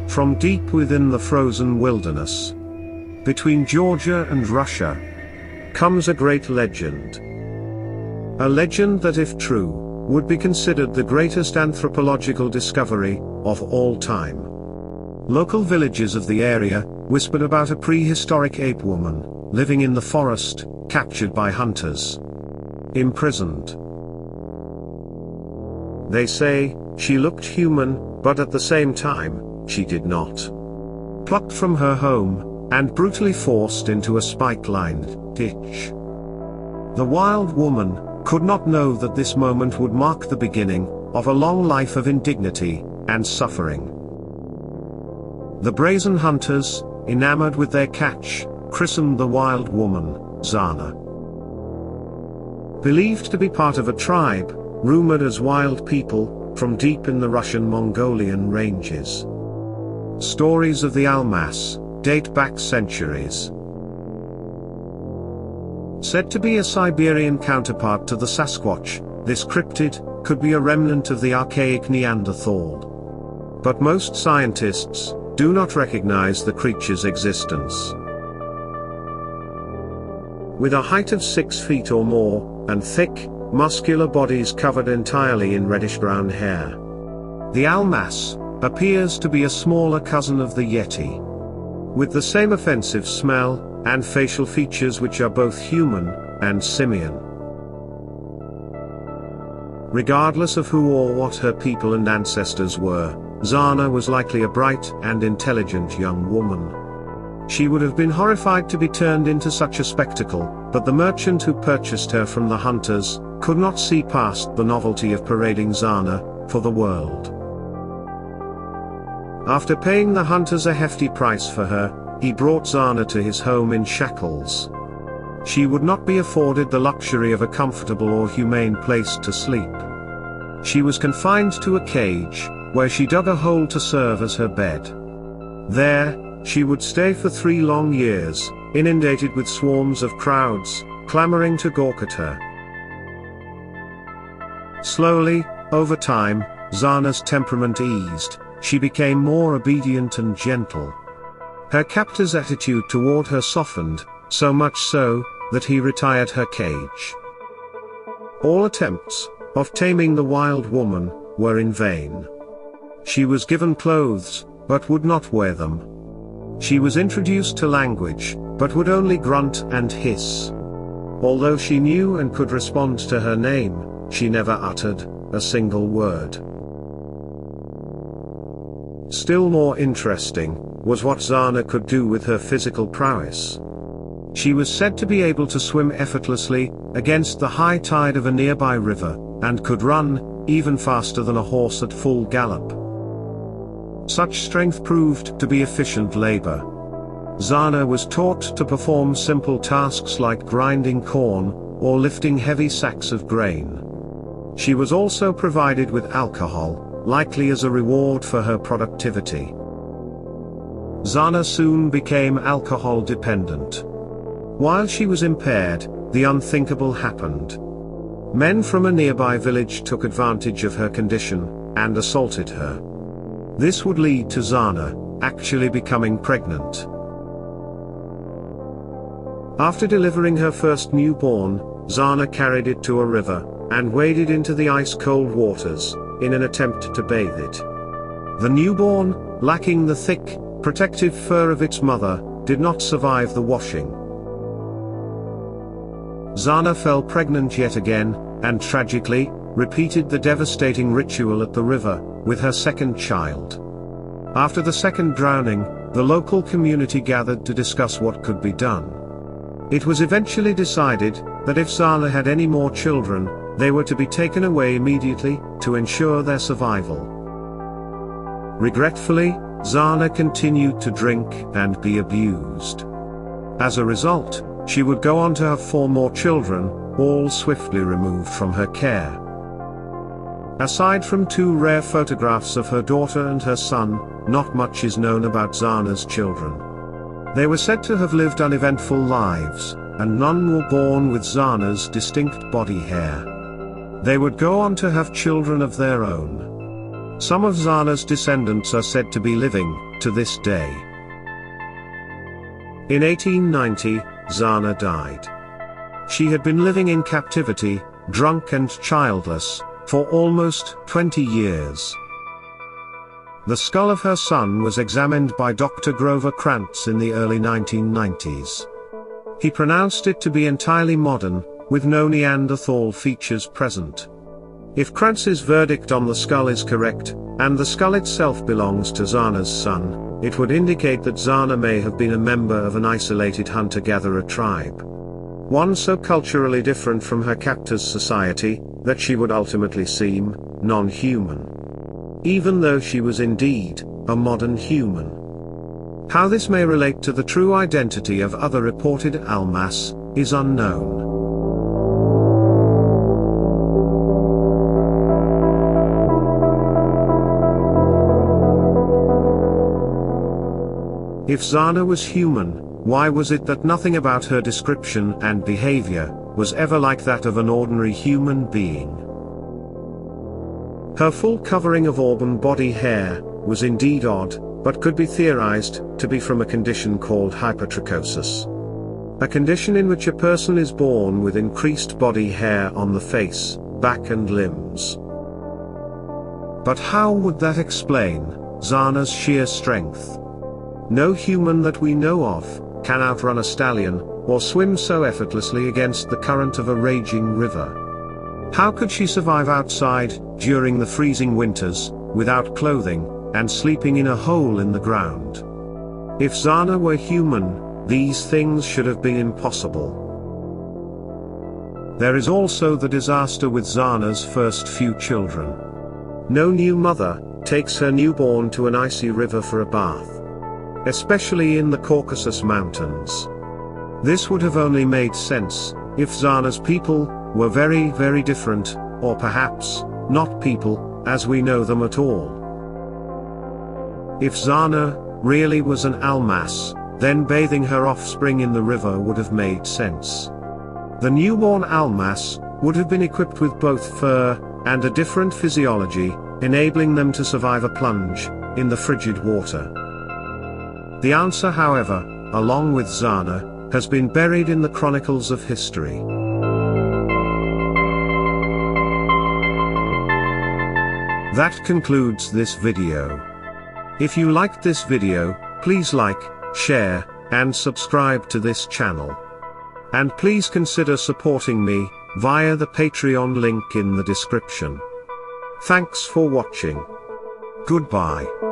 From deep within the frozen wilderness, between Georgia and Russia, comes a great legend. A legend that, if true, would be considered the greatest anthropological discovery of all time. Local villages of the area whispered about a prehistoric ape woman living in the forest, captured by hunters, imprisoned. They say she looked human, but at the same time, she did not. Plucked from her home, and brutally forced into a spike-lined ditch. The wild woman could not know that this moment would mark the beginning of a long life of indignity and suffering. The brazen hunters, enamored with their catch, christened the wild woman Zana. Believed to be part of a tribe, rumored as wild people, from deep in the Russian Mongolian ranges. Stories of the Almas date back centuries. Said to be a Siberian counterpart to the Sasquatch, this cryptid could be a remnant of the archaic Neanderthal. But most scientists do not recognize the creature's existence. With a height of 6 feet or more, and thick, muscular bodies covered entirely in reddish-brown hair, the Almas appears to be a smaller cousin of the yeti. With the same offensive smell, and facial features which are both human and simian. Regardless of who or what her people and ancestors were, Zana was likely a bright and intelligent young woman. She would have been horrified to be turned into such a spectacle, but the merchant who purchased her from the hunters could not see past the novelty of parading Zana for the world. After paying the hunters a hefty price for her, he brought Zana to his home in shackles. She would not be afforded the luxury of a comfortable or humane place to sleep. She was confined to a cage, where she dug a hole to serve as her bed. There, she would stay for 3 long years, inundated with swarms of crowds, clamoring to gawk at her. Slowly, over time, Zana's temperament eased. She became more obedient and gentle. Her captor's attitude toward her softened, so much so, that he retired her cage. All attempts of taming the wild woman were in vain. She was given clothes, but would not wear them. She was introduced to language, but would only grunt and hiss. Although she knew and could respond to her name, she never uttered a single word. Still more interesting was what Zana could do with her physical prowess. She was said to be able to swim effortlessly against the high tide of a nearby river, and could run even faster than a horse at full gallop. Such strength proved to be efficient labor. Zana was taught to perform simple tasks like grinding corn or lifting heavy sacks of grain. She was also provided with alcohol, likely as a reward for her productivity. Zana soon became alcohol dependent. While she was impaired, the unthinkable happened. Men from a nearby village took advantage of her condition and assaulted her. This would lead to Zana actually becoming pregnant. After delivering her first newborn, Zana carried it to a river and waded into the ice-cold waters in an attempt to bathe it. The newborn, lacking the thick, protective fur of its mother, did not survive the washing. Zana fell pregnant yet again, and tragically, repeated the devastating ritual at the river, with her second child. After the second drowning, the local community gathered to discuss what could be done. It was eventually decided that if Zana had any more children, they were to be taken away immediately, to ensure their survival. Regretfully, Zana continued to drink and be abused. As a result, she would go on to have 4 more children, all swiftly removed from her care. Aside from 2 rare photographs of her daughter and her son, not much is known about Zana's children. They were said to have lived uneventful lives, and none were born with Zana's distinct body hair. They would go on to have children of their own. Some of Zana's descendants are said to be living to this day. In 1890, Zana died. She had been living in captivity, drunk and childless, for almost 20 years. The skull of her son was examined by Dr. Grover Krantz in the early 1990s. He pronounced it to be entirely modern, with no Neanderthal features present. If Krantz's verdict on the skull is correct, and the skull itself belongs to Zana's son, it would indicate that Zana may have been a member of an isolated hunter-gatherer tribe. One so culturally different from her captor's society, that she would ultimately seem non-human. Even though she was indeed a modern human. How this may relate to the true identity of other reported Almas is unknown. If Zana was human, why was it that nothing about her description and behavior was ever like that of an ordinary human being? Her full covering of auburn body hair was indeed odd, but could be theorized to be from a condition called hypertrichosis. A condition in which a person is born with increased body hair on the face, back and limbs. But how would that explain Zana's sheer strength? No human that we know of can outrun a stallion, or swim so effortlessly against the current of a raging river. How could she survive outside, during the freezing winters, without clothing, and sleeping in a hole in the ground? If Zana were human, these things should have been impossible. There is also the disaster with Zana's first few children. No new mother takes her newborn to an icy river for a bath. Especially in the Caucasus Mountains. This would have only made sense if Zana's people were very, very different, or perhaps not people as we know them at all. If Zana really was an Almas, then bathing her offspring in the river would have made sense. The newborn Almas would have been equipped with both fur and a different physiology, enabling them to survive a plunge in the frigid water. The answer, however, along with Zana, has been buried in the chronicles of history. That concludes this video. If you liked this video, please like, share, and subscribe to this channel. And please consider supporting me via the Patreon link in the description. Thanks for watching. Goodbye.